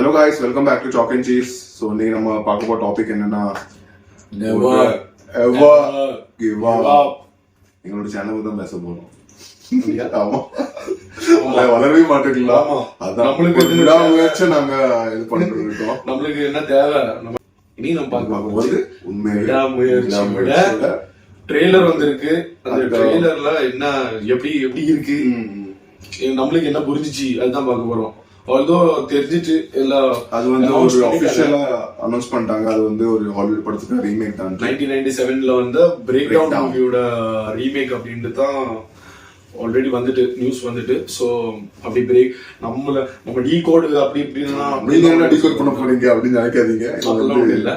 Hello guys, welcome back to Chalk and Cheese. So இன்னைக்கு நம்ம பார்க்க போற டாபிக் என்னன்னா never give up. எங்களோட சேனல் தான் பேச போறோம். ஆமா. வளரவே மாட்டீங்களா? அதான் நம்மளுக்கு விடாமுயற்சி நாங்க இது பண்ணிட்டு இருக்கோம். நம்மளுக்கு என்ன தேவை? இனி நம்ம பார்க்கும்போது விடாமுயற்சியோட ட்ரெய்லர் வந்திருக்கு. அந்த ட்ரெய்லர்ல என்ன எப்படி இருக்கு, நம்மளுக்கு என்ன புரிஞ்சிச்சு அதுதான் பார்க்க போறோம். ஆல்தோ தெரிஞ்சிட்டு எல்லாம் அது வந்து ஒரு ஆஃபிஷியலா அனௌன்ஸ் பண்ணிட்டாங்க. அது வந்து ஒரு ஹாலிவுட் படத்துக்கு ரீமேக் தான். 1997ல வந்து பிரேக் டவுன் மூவியோட ரீமேக் அப்படின்ட்டு தான் ஆல்ரெடி வந்துட்டு நியூஸ் வந்துட்டு. சோ அப்படி பிரேக் நம்ம டீ கோடு அப்படி இப்படின்னா நீங்க என்ன டீ கோட் பண்ண போறீங்க அப்படின்னு நினைக்காதீங்க. அதெல்லாம் இல்ல.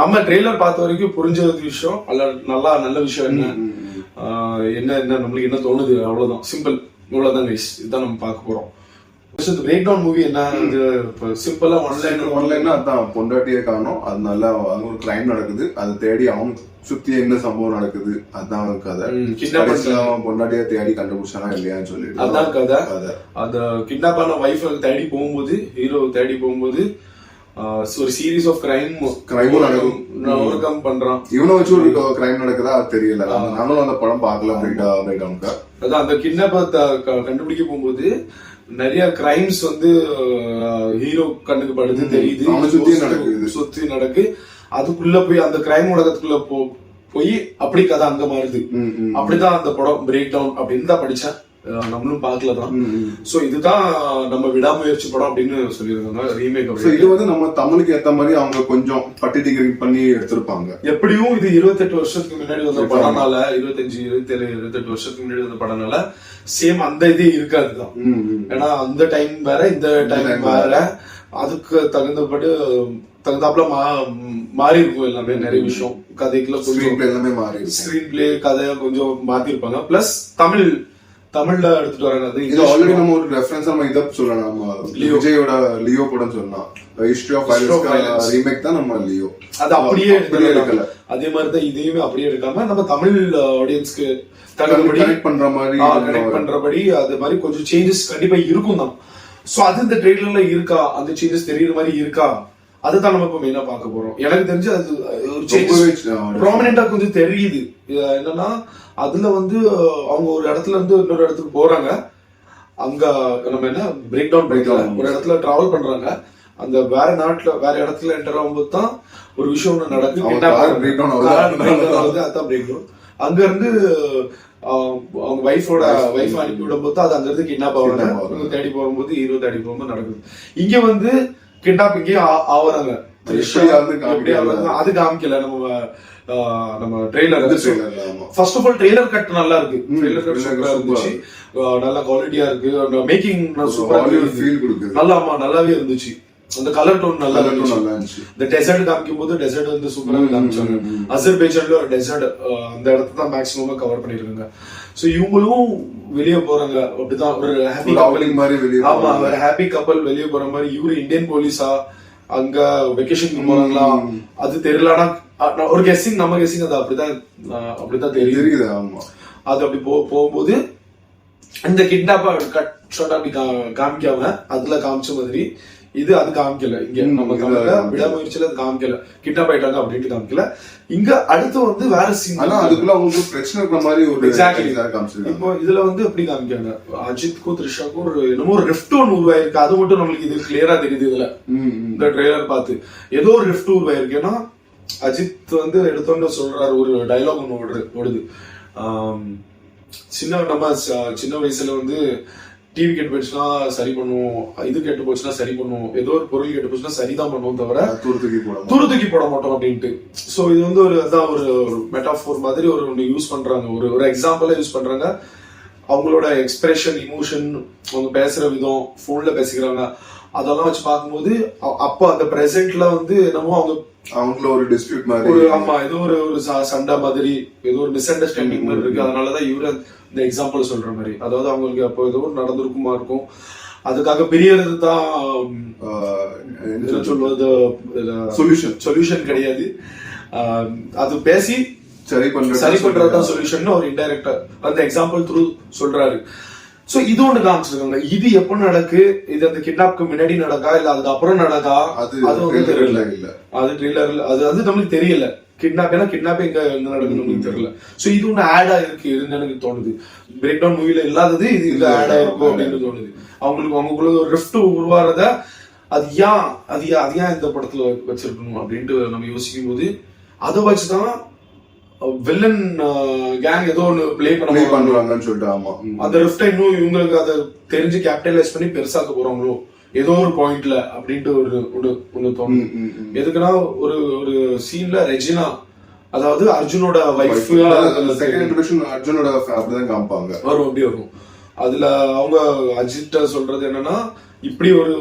நம்ம ட்ரெய்லர் பார்த்த வரைக்கும் புரிஞ்ச விஷயம் நல்ல விஷயம் என்ன நம்மளுக்கு என்ன தோணுது அவ்வளவுதான். சிம்பிள் இவ்வளவுதான் கைஸ். இதுதான் நம்ம பார்க்க போறோம். பிரேக் டவுன் மூவி என்ன சிம்பிளா ஒன்லைன்னா அதான் பொண்டாட்டியே காணும். அதனால அங்க ஒரு கிரைம் நடக்குது. அதை தேடி அவங்க சுத்தி என்ன சம்பவம் நடக்குது அதுதான் கதை. பொண்டாட்டியா தேடி கண்டுபிடிச்சானா இல்லையான்னு சொல்லிட்டு அதான் கதை. அந்த கிட்னாப் ஆன வைஃப் தேடி போகும்போது, ஹீரோ தேடி போகும்போது ஒரு சீரீஸ் ஆஃப் கிரைமும் ஓவர்கம் பண்றான். இவனை வச்சு ஒரு கிரைம் நடக்குதா அது தெரியல. நானும் அந்த படம் பார்க்கல. பிரேக் டவுனுக்கு அதான் அந்த கிட்னாப் கண்டுபிடிக்க போகும்போது நிறைய கிரைம்ஸ் வந்து ஹீரோ கண்ணுக்கு படுது, தெரியுது, சுத்தி நடக்கு. அதுக்குள்ள போய் அந்த கிரைம் உலகத்துக்குள்ள போய் அப்படி கதை அங்க மாறுது. அப்படிதான் அந்த படம் பிரேக் டவுன் அப்படின்னு தான் படிச்சேன். நம்மளும் பாக்கலதான். சோ இதுதான் நம்ம விடாமுயற்சி படம் அப்படின்னு சொல்லிருக்காங்க ரீமேக். இது வந்து நம்ம தமிழுக்கு ஏத்த மாதிரி அவங்க கொஞ்சம் பட்டி டிகிரி பண்ணி எடுத்திருப்பாங்க. எப்படியும் இது 28 வருஷத்துக்கு முன்னாடி வந்த படம்னால, 25, 27, 28 வருஷத்துக்கு முன்னாடி வந்த படம்னால சேம் அந்த இது இருக்காதுதான். ஏன்னா அந்த டைம் வேற, இந்த டைம் வேற. அதுக்கு தகுந்தாப்புல மாறி இருக்கும் எல்லாமே. நிறைய விஷயம் கதைக்குள்ள எல்லாமே மாறி, ஸ்கிரீன் பிளே கதைய கொஞ்சம் மாத்தி இருப்பாங்க. பிளஸ் தமிழ்ல எடுத்துட்டு வராங்க. இது ஆல்ரெடி நம்ம ஒரு ரெஃபரன்ஸ் நம்ம இத சொல்லலாம். விஜயோட லியோ படம் சொன்னா ஹிஸ்டரி ஆஃப் வயலன்ஸ் ரீமேக் தான் நம்ம லியோ. அது அப்படியே எடுக்கல. அதே மாதிரி தான் இதையுமே அப்படியே எடுக்காம நம்ம தமிழ் ஆடியன்ஸ்க்கு கனெக்ட் பண்றபடி அது மாதிரி கொஞ்சம் சேஞ்சஸ் கண்டிப்பா இருக்கும் தான். சோ அது இந்த ட்ரெய்லர்ல இருக்கா, அந்த சேஞ்சஸ் தெரியற மாதிரி இருக்கா, அதுதான் நம்ம இப்ப மெயினா பார்க்க போறோம். எனக்கு தெரிஞ்சு அது ப்ராமினென்டா கொஞ்சம் தெரியுது. என்னன்னா அதுல வந்து அவங்க ஒரு இடத்துல இருந்து இன்னொரு இடத்துக்கு போறாங்க. அங்க நம்ம என்ன பிரேக் டவுன் ஒரு இடத்துல டிராவல் பண்றாங்க. அந்த வேற நாட்டுல வேற இடத்துல என்டர் ஆகும்போது தான் ஒரு விஷயம் ஒண்ணு நடக்குது. அதான் பிரேக் டவுன். அங்க இருந்து அவங்க வைஃப் அனுப்பி விடும் போது அது அங்க இருந்து கிட்னாப் ஆகுறாங்க. தேடி போகும்போது ஹீரோ தேடி போகும்போது நடக்குது. இங்க வந்து கிட்னாப்பிங்கே ஆகுறாங்க. அது காமிக்கல நம்ம trailer. First of all trailer cut நல்லா இருக்கு. ட்ரெய்லர் கட் சூப்பரா இருந்துச்சு. நல்ல குவாலிட்டியா இருக்கு. மேக்கிங் சூப்பரா இருக்கு. நல்லாவே இருந்துச்சு. அந்த கலர் டோன் நல்லா இருந்துச்சு. இந்த டெசர்ட் காமிக்கும் போது டெசர்ட் வந்து சூப்பரா காமிச்சாங்க. அசர்பைஜான்ல ஒரு டெசர்ட், அந்த இடத்த தான் மேக்ஸிமமா கவர் பண்ணிருக்காங்க. சோ இவங்களும் வெளியே போறாங்க. அப்படிதான் ஒரு ஹாப்பி கப்பல் மாதிரி. ஆமா, ஒரு ஹாப்பி கப்பல் வெளியே போற மாதிரி. இவரு இந்தியன் போலீஸா அங்க வெக்கேஷனுக்கு போறாங்களா அது தெரியலனா ஒரு கெஸ்ஸிங், நம்ம கெஸ்ஸிங் அது அப்படிதான் தெரியுது. ஆமா, அது அப்படி போகும்போது இந்த கிட்னாப் கட் ஷாட் அப்படி காமிக்காம அதுல காமிச்ச மாதிரி இது அது காமிக்கல. இங்க நம்ம விடாமுயற்சியில அது காமிக்கல. கிட்னாப் ஆயிட்டாங்க அப்படின்ட்டு காமிக்கல. இங்க அடுத்து வந்து வேற சீன். அதுக்குள்ள அவங்களுக்கு பிரச்சனை இருக்கிற மாதிரி ஒரு எக்ஸாக்ட்லி காமிச்சிருக்காங்க. இப்போ இதுல வந்து எப்படி காமிக்காங்க, அஜித்க்கும் த்ரிஷாக்கும் ஒரு என்னமோ ஒரு ரிஃப்ட் ஒன்று உருவாயிருக்கு. அது மட்டும் நம்மளுக்கு இது கிளியரா தெரியுது. இதுல இந்த ட்ரெய்லர் பார்த்து ஏதோ ஒரு ரிஃப்ட் உருவாயிருக்கு. ஏன்னா அஜித் வந்து எடுத்தோன்னு சொல்றாரு, ஒரு டைலாக் ஒண்ணு ஓடுது. சின்ன வயசுல வந்து டிவி கெட்டு போயிடுச்சுன்னா சரி பண்ணுவோம், இது கெட்டு போச்சுன்னா சரி பண்ணுவோம், ஏதோ ஒரு பொருள் கெட்டு போச்சுன்னா சரிதான் பண்ணுவோம், தவிர தூரத்துக்கி போட மாட்டோம் அப்படின்ட்டு. சோ இது வந்து ஒரு மெட்டாஃபோர் மாதிரி ஒரு யூஸ் பண்றாங்க. ஒரு எக்ஸாம்பிளா யூஸ் பண்றாங்க. அவங்களோட எக்ஸ்பிரஷன், இமோஷன், அவங்க பேசுற விதம், போன்ல பேசிக்கிறாங்க, அதெல்லாம் வச்சு பார்க்கும்போது அப்போ அந்த பிரசன்ட்ல வந்து என்னமோ அவங்கள ஒரு டிஸ்பியூட் மாதிரி, ஆமா, ஏதோ ஒரு சண்டை மாதிரி, ஏதோ ஒரு மிஸ் அண்டர்ஸ்டாண்டிங் மாதிரி இருக்கு. அதனாலதான் இவரு இந்த எக்ஸாம்பிள் சொல்ற மாதிரி, அதாவது அவங்களுக்கு அப்போ ஏதோ நடந்திருக்குமா இருக்கும். அதுக்காக பிரியறது தான் சொல்வது சொல்யூஷன் கிடையாது. அது பேசி சரி பண்றதுதான் சொல்யூஷன் ஒரு இன்டைரக்டா அந்த எக்ஸாம்பிள் த்ரூ சொல்றாரு. சோ இது ஒண்ணு காமிச்சிருக்காங்க. இது எப்ப நடக்கு, இது அந்த கிட்னாப்க்கு முன்னாடி நடக்கா இல்ல அதுக்கு அப்புறம் நடக்கா, அது வந்து தெரியல. அது ட்ரெய்லர்ல அது நம்மளுக்கு தெரியல. கிட்னாப் எங்க நடக்குன்னு நம்மளுக்கு தெரியல. சோ இது ஒண்ணு ஆட் ஆயிருக்கு எனக்கு தோணுது. பிரேக் டவுன் மூவில இல்லாதது இது ஆட் ஆயிருக்கும் அப்படின்னு தோணுது. அவங்களுக்குள்ள ஒரு ரிஃப்ட் உருவாறத அது ஏன் இந்த படத்துல வச்சிருக்கணும் அப்படின்ட்டு நம்ம யோசிக்கும் போது அதை வச்சுதான் வில்லன் கேங் ஏதோ ஒண்ணு பிளே பண்றாங்கன்னு சொல்லிட்டு. ஆமா, அந்த ரிஃப்ட் இன்னும் இவங்களுக்கு அதை தெரிஞ்சு கேபிட்டலைஸ் பண்ணி பெருசாக்க போறாங்களோ ஏதோ ஒரு பாயிண்ட்ல அப்படின்ட்டு ஒண்ணு தோணும். எதுக்குன்னா ஒரு சீன்ல ரெஜினா, அதாவது அர்ஜுனோட வைஃப், அர்ஜுனோட அப்படிதான் காமிப்பாங்க, வரும் அப்படி வரும். அதுல அவங்க அஜித்த சொல்றது என்னன்னா இப்படி ஒரு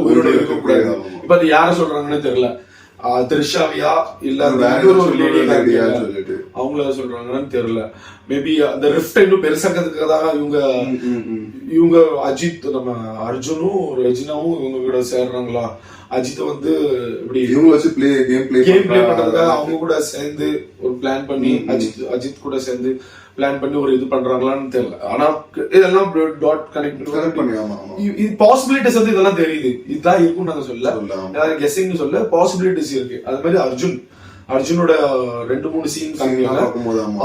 உயிரோட இருக்கக்கூடாது. இப்ப அது யார சொல்றாங்கன்னு தெரியல, த்ரிஷாவியா இல்ல ஒரு லேடியா சொல்லிட்டு அவங்கள சொல்றாங்கன்னு தெரியல. மேபி அந்த ரிஃப்ட் இன்னும் பெருசாக்கிறதுக்காக இவங்க அஜித் நம்ம அர்ஜுனும் ரெஜினாவும் இவங்க கூட சேர்றாங்களா, அஜித் வந்து இப்படி இவங்க வச்சு கேம் பிளே பண்றதுக்காக அவங்க கூட சேர்ந்து ஒரு பிளான் பண்ணி அஜித் கூட சேர்ந்து பிளான் பண்ணி ஒரு இது பண்றாங்களான்னு தெரியல. ஆனா இதெல்லாம் டாட் கனெக்ட் பண்ணி இது பாசிபிலிட்டிஸ் வந்து இதெல்லாம் தெரியுது. இதுதான் இருக்கும் நாங்க சொல்ல கெஸிங் சொல்ல பாசிபிலிட்டிஸ் இருக்கு. அது மாதிரி அர்ஜுனோட 2-3 சீன் காமிக்கிறாங்க.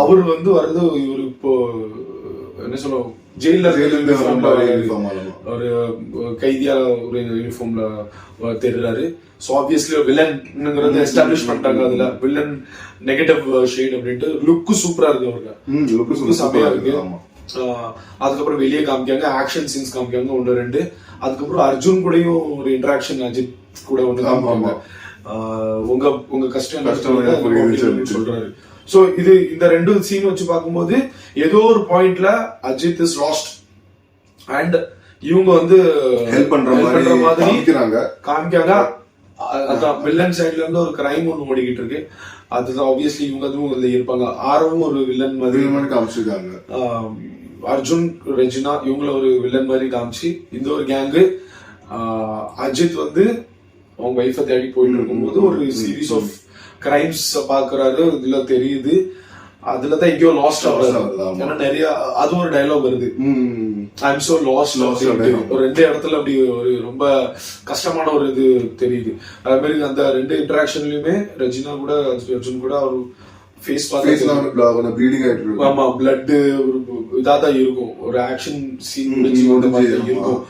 அவரு வந்து வர்றது இவரு இப்போ என்ன சொல்லுவோம் ஜெயில ஒரு கைதியா ஒரு யூனிஃபார்ம்ல தெரிறாரு. சோ ஆப்வியஸ்லி வில்லன்ங்கிறது எஸ்டாப்ளிஷ் பண்ணிட்டாங்க. அதுல வில்லன் நெகட்டிவ் ஷேட் அப்படின்ட்டு லுக் சூப்பரா இருக்கு அவருக்கு, செமையா இருக்கு. அதுக்கப்புறம் வெளியே காமிக்காங்க, ஆக்ஷன் சீன்ஸ் காமிக்காங்க 1-2. அதுக்கப்புறம் அர்ஜுன் கூடயும் ஒரு இன்டராக்ஷன் அஜித் கூட ஒண்ணு காமிப்பாங்க. உங்க கஷ்டம் சொல்றாரு. சோ இது இந்த 2 சீன் வச்சு பார்க்கும்போது ஏதோ ஒரு பாயிண்ட்ல அஜித் இஸ் லாஸ்ட் அண்ட் இவங்க வந்து ஹெல்ப் பண்ற மாதிரி காமிக்காங்க. அதான் வில்லன் சைட்ல இருந்து ஒரு கிரைம் ஒண்ணு ஓடிக்கிட்டு இருக்கு. அதுதான் ஆப்வியஸ்லி இவங்க அதுவும் இதுல இருப்பாங்க. ஆரவும் ஒரு வில்லன் மாதிரி காமிச்சிருக்காங்க. அர்ஜுன் ரெஜினா இவங்கள ஒரு வில்லன் மாதிரி காமிச்சு இந்த ஒரு கேங்கு அஜித் வந்து அவங்க வைஃபை தேடி போயிட்டு இருக்கும்போது ஒரு சீரீஸ் ஆஃப் கிரைம்ஸ் பாக்குறாரு. இதுல தெரியுது அதுலதான் எங்கேயோ லாஸ்ட் ஆகுறாரு. ஏன்னா நிறைய அது ஒரு டைலாக் வருது, ஐ எம் சோ லாஸ்ட். ஒரு 2 இடத்துல அப்படி ஒரு ரொம்ப கஷ்டமான ஒரு இது தெரியுது. அதே மாதிரி அந்த 2 இன்டராக்ஷன்லயுமே ரெஜினா கூட அர்ஜுன் கூட அவர் ஃபேஸ் பார்த்தா ஆமா பிளட் இதாதான் இருக்கும். ஒரு ஆக்ஷன் சீன் இருக்கும்.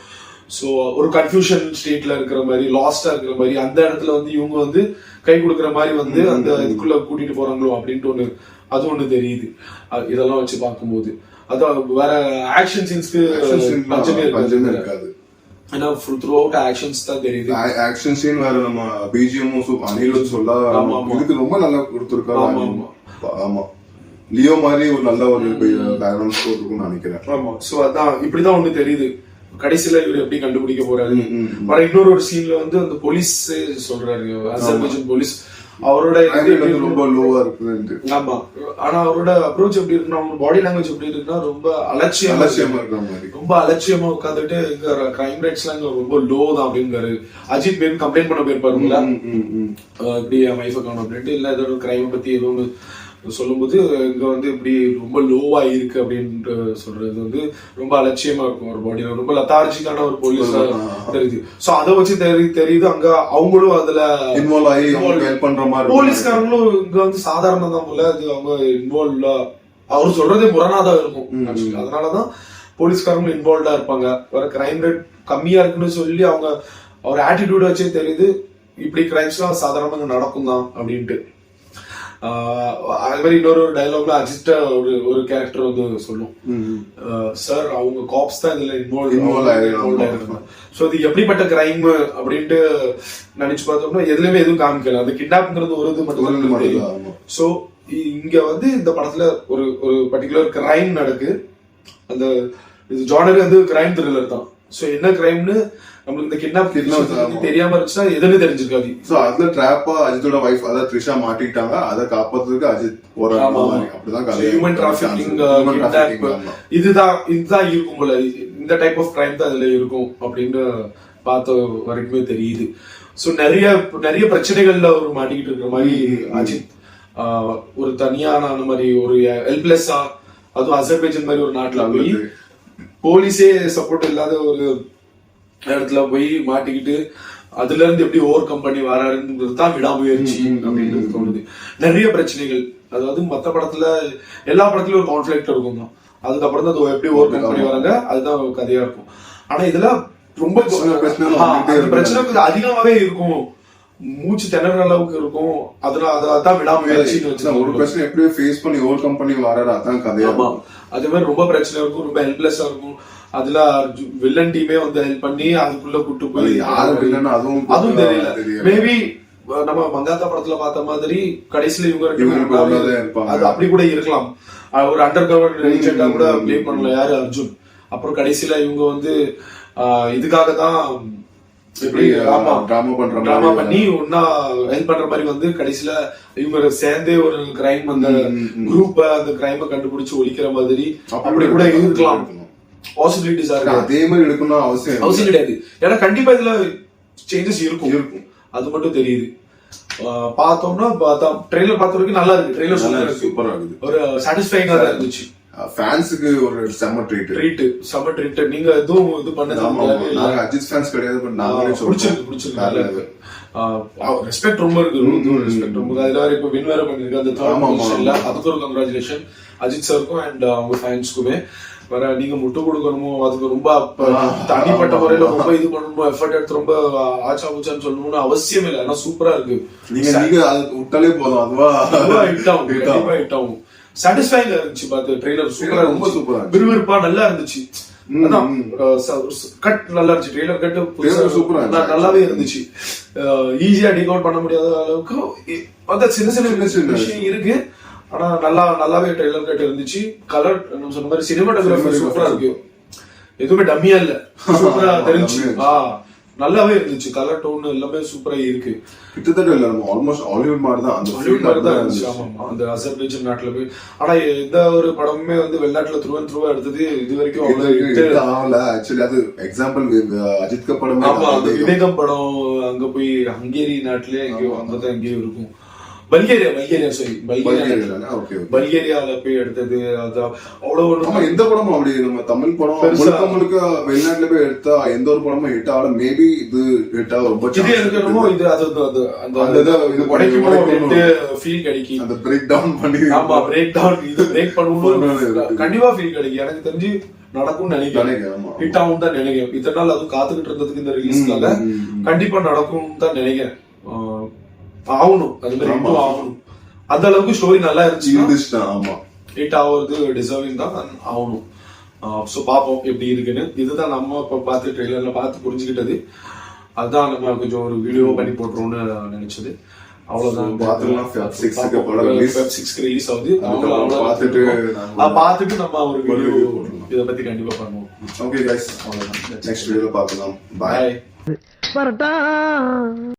சோ ஒரு கன்ஃபியூஷன் ஸ்டேட்ல இருக்கிற மாதிரி, லாஸ்டா இருக்கிற மாதிரி, அந்த இடத்துல வந்து இவங்க வந்து கை கொடுக்கற மாதிரி வந்து அந்த இதுக்குள்ள கூட்டிட்டு போறாங்களோ அப்படின்ட்டு அது ஒண்ணு தெரியுது. இதெல்லாம் வச்சு பார்க்கும்போது அதான் வேற ஆக்ஷன் சீன்ஸ்க்கு பஞ்சமே இருக்காது. ஏன்னா த்ரூ அவுட் ஆக்ஷன்ஸ் தான் தெரியுது. ஆக்ஷன் சீன் வேற நம்ம பிஜிஎம் அனில் சொல்ல இதுக்கு ரொம்ப நல்லா கொடுத்துருக்காங்க. ஆமா லியோ மாதிரி ஒரு நல்ல ஒரு பேக்ரவுண்ட் ஸ்கோர் இருக்கும்னு நினைக்கிறேன். ஆமா சோ அதான் இப்படிதான் ஒண்ணு தெரியுது. கடைசியில இவர் எப்படி கண்டுபிடிக்க போறாரு. ஆனா இன்னொரு சீன்ல வந்து அந்த போலீஸ் சொல்றாரு, அசர்பைஜான் போலீஸ், அவரோட ரொம்ப லோவா இருக்கு. ஆமா ஆனா அவரோட அப்ரோச் எப்படி இருக்குன்னா, அவங்க பாடி லாங்குவேஜ் எப்படி இருக்குன்னா ரொம்ப அலட்சியமா இருக்கிற மாதிரி, ரொம்ப அலட்சியமா உட்காந்துட்டு கிரைம் ரேட்ஸ் எல்லாம் ரொம்ப லோ தான் அப்படிங்கிறாரு. அஜித் பேர் கம்ப்ளைண்ட் பண்ண போயிருப்பாருங்களா இப்படி என் வைஃபை காணும் அப்படின்ட்டு, இல்ல ஏதோ ஒரு கிரைம் பத்தி ஏதோ ஒன்று சொல்லும்போது இங்க வந்து இப்படி ரொம்ப லோவா இருக்கு அப்படின்ட்டு சொல்றது வந்து ரொம்ப அலட்சியமா இருக்கும். ஒரு பாடி ரொம்ப லத்தார்ஜிக்கான ஒரு போலீஸ் தெரியுது. சோ அதை வச்சு தெரியுது அங்க அவங்களும் அதுல இன்வால்வ் ஆகி ஹெல்ப் பண்ற மாதிரி. போலீஸ்காரங்களும் இங்க வந்து சாதாரண தான் போல, அது அவங்க இன்வால்வ் அவர் சொல்றதே முரணாதான் இருக்கும். அதனாலதான் போலீஸ்காரங்களும் இன்வால்வ்டா இருப்பாங்க. வேற கிரைம் ரேட் கம்மியா இருக்குன்னு சொல்லி அவங்க அவர் ஆட்டிடியூட் வச்சே தெரியுது இப்படி கிரைம்ஸ் எல்லாம் சாதாரணமா நடக்கும் தான் அப்படின்ட்டு. அது மாதிரி இன்னொரு டைலாக்ல அஜித் ஒரு கேரக்டர் வந்து சொல்லும், சார் அவங்க காப்ஸ் தான் இதுல இன்வால்வ் ஆயிருக்காங்க. சோ இது எப்படிப்பட்ட கிரைம் அப்படின்ட்டு நினைச்சு பார்த்தோம்னா எதுலயுமே எதுவும் காமிக்கல. அது கிட்னாப்ங்கிறது ஒரு இது மட்டும். சோ இங்க வந்து இந்த படத்துல ஒரு பர்டிகுலர் கிரைம் நடக்கு. அந்த ஜானர் வந்து கிரைம் த்ரில்லர் தான். சோ என்ன கிரைம்னு நம்மளுக்கு இந்த கிட்னாப் தெரியாம இருந்துச்சுன்னா எதுன்னு தெரிஞ்சிருக்காது. சோ அதுல ட்ராப்பா அஜித்தோட வைஃப் அதாவது த்ரிஷா மாட்டிட்டாங்க. அதை காப்பாத்துறதுக்கு அஜித் போறாங்க. அப்படிதான் ஹியூமன் டிராஃபிக்கிங், இதுதான் இருக்கும் போல. இந்த டைப் ஆஃப் கிரைம் தான் அதுல இருக்கும் அப்படின்னு பார்த்த வரைக்குமே தெரியுது. சோ நிறைய பிரச்சனைகள்ல ஒரு மாட்டிக்கிட்டு இருக்கிற மாதிரி அஜித் ஒரு தனியான மாதிரி ஒரு ஹெல்ப்லெஸ்ஸா, அதுவும் அசர்பைஜான் மாதிரி ஒரு நாட்டுல போய் போலீஸே சப்போர்ட் இல்லாத ஒரு இடத்துல போய் மாட்டிக்கிட்டு அதுல இருந்து எப்படி ஓவர் கம் பண்ணி வராருன்றது தான் விடாமுயற்சி அப்படின்றது தோணுது. நிறைய பிரச்சனைகள், அதாவது மத்த படத்துல எல்லா படத்துலயும் ஒரு கான்ஃபிளிக்ட் இருக்கும் தான், அதுக்கப்புறம் தான் அது எப்படி ஓவர் கம் பண்ணி வராங்க அதுதான் கதையா இருக்கும். ஆனா இதுல ரொம்ப பிரச்சனை கொஞ்சம் அதிகமாவே இருக்கும், மூச்சு திணற அளவுக்கு இருக்கும். அதான் விடாமுயற்சின்னு வச்சு ஒரு பிரச்சனை எப்படியோ ஃபேஸ் பண்ணி ஓவர் கம் பண்ணி வராரு, அதான் கதையா. அதே மாதிரி ரொம்ப பிரச்சனை இருக்கும், ரொம்ப ஹெல்ப்லெஸ்ஸா இருக்கும். அதுல வில்லன் டீமே வந்து ஹெல்ப் பண்ணி அதுக்குள்ள கூட்டு போய் அதுவும் தெரியல. மேபி நம்ம மங்காத்தா படத்துல பார்த்த மாதிரி கடைசியில இவங்க அது அப்படி கூட இருக்கலாம், ஒரு அண்டர் கவர் ஏஜென்டா கூட பிளே பண்ணல யாரு அர்ஜுன். அப்புறம் கடைசியில இவங்க வந்து இதுக்காக தான் டிராமா பண்ணி ஒன்னா ஹெல்ப் பண்ற மாதிரி வந்து கடைசியில இவங்க சேர்ந்தே ஒரு கிரைம் அந்த குரூப்ப அந்த கிரைம கண்டுபிடிச்சு ஒழிக்கிற மாதிரி அப்படி கூட இருக்கலாம். பாசிபிலிட்டிஸ் இருக்கு. அதே மாதிரி எடுக்கணும் அவசியம் கிடையாது, ஏன்னா கண்டிப்பா இதுல சேஞ்சஸ் இருக்கும், அது மட்டும் தெரியுது. பார்த்தோம்னா ட்ரெய்லர் பார்த்த வரைக்கும் நல்லா இருக்கு, ட்ரெய்லர் சூப்பரா இருக்கு, ஒரு சாட்டிஸ்ஃபைங்கா தான் இருந்துச்சு. ஃபேன்ஸ்க்கு ஒரு செம்ம ட்ரீட். நீங்க எதுவும் இது பண்ணது நாங்க அஜித் ஃபேன்ஸ் கிடையாது, பட் நாங்களே பிடிச்சிருக்கு நல்லா இருக்கு. ரெஸ்பெக்ட் ரொம்ப இருக்கு, ரெஸ்பெக்ட் ரொம்ப. அதுல வேற இப்ப வின் வேற பண்ணிருக்கு அந்த தேர்ட் பொசிஷன்ல, அதுக்கு ஒரு கங்க்ராச்சுலேஷன் அஜித் சாருக்கும் அண்ட் அவங்க ஃபேன்ஸ்க்குமே. வேற நீங்க முட்டு கொடுக்கணுமோ அதுக்கு ரொம்ப தனிப்பட்ட முறையில ரொம்ப இது பண்ணணுமோ எஃபர்ட் எடுத்து ரொம்ப ஆச்சா பூச்சான்னு சொல்லணும்னு அவசியம் இல்லை. ஆனா சூப்பரா இருக்கு, நீங்க விட்டாலே போதும், அதுவா ஹிட் ஆகும். சாட்டிஸ்ஃபைங்கா இருந்துச்சு பார்த்து ட்ரெய்லர், சூப்பரா ரொம்ப சூப்பரா விறுவிறுப்பா நல்லா இருந்துச்சு. அதான் கட் நல்லா இருந்துச்சு, ட்ரெய்லர் கட் சூப்பரா நல்லாவே இருந்துச்சு. ஈஸியா டிகவுட் பண்ண முடியாத அளவுக்கு சின்ன சின்ன விஷயம் இருக்கு, ஆனா நல்லாவே ட்ரெய்லர் கட் இருந்துச்சு. கலர் நம்ம சொன்ன மாதிரி சினிமாட்டோகிராஃபி சூப்பரா இருக்கு, எதுவுமே டம்மியா இல்ல, சூப்பரா தெரிஞ்சு நல்லாவே இருந்துச்சு. கலர் டோன் எல்லாமே சூப்பரா இருக்கு. கிட்டத்தட்ட இல்ல நம்ம ஆல்மோஸ்ட் ஹாலிவுட் மாதிரி தான், அந்த ஹாலிவுட் மாதிரி தான் இருந்துச்சு. ஆமா, அந்த அசர்பைஜான் நாட்டுல போய். ஆனா எந்த ஒரு படமுமே வந்து வெளிநாட்டுல த்ரூவா எடுத்தது இது வரைக்கும் ஆகல. ஆக்சுவலி அது எக்ஸாம்பிள் அஜித் படம், ஆமா அந்த விவேகம் படம் அங்க போய் ஹங்கேரி நாட்டுல எங்கேயோ அங்கதான் எங்கேயோ இருக்கும். பல்கேரியால போய் எடுத்தது அவ்வளவு. எந்த படமும் அப்படி நம்ம தமிழ் படம் முழுக்க வெளிநாட்டுல போய் எடுத்தா எந்த ஒரு படமும் ஹிட் ஆகல. மேபி இது ஹிட் ஆக ரொம்ப இது எடுக்கணுமோ இது ஃபீல் கிடைக்கும், அந்த பிரேக் டவுன் பண்ணி. ஆமா, பிரேக் டவுன் இது பிரேக் பண்ணும்போது கண்டிப்பா ஃபீல் கிடைக்கும். எனக்கு தெரிஞ்சு நடக்கும் நினைக்கிறேன், ஹிட் ஆகும் தான் நினைக்கிறேன். இத்தனை நாள் அதுவும் காத்துக்கிட்டு இருந்ததுக்கு இந்த ரிலீஸ்க்காக கண்டிப்பா நடக்கும் தான் நினைக்கிறேன். ஆகணும், அது மாதிரி ஆகணும். அந்த அளவுக்கு ஸ்டோரி நல்லா இருந்துச்சு. ஆமா, ஹிட் ஆகுறது டிசர்விங் தான் ஆகணும். சோ பாப்போம் எப்படி இருக்குன்னு. இதுதான் நம்ம இப்ப பார்த்து ட்ரெய்லர்ல பார்த்து புரிஞ்சுக்கிட்டது. அதான் நம்ம கொஞ்சம் ஒரு வீடியோ பண்ணி போட்டுருவோம்னு நினைச்சது. அவ்வளவுதான். ரிலீஸ் ஆகுது, பார்த்துட்டு நம்ம ஒரு வீடியோ இதை பத்தி கண்டிப்பா பண்ணுவோம். ஓகே கைஸ், அவ்வளவுதான். நெக்ஸ்ட் வீடியோல பார்க்கலாம். பாய்.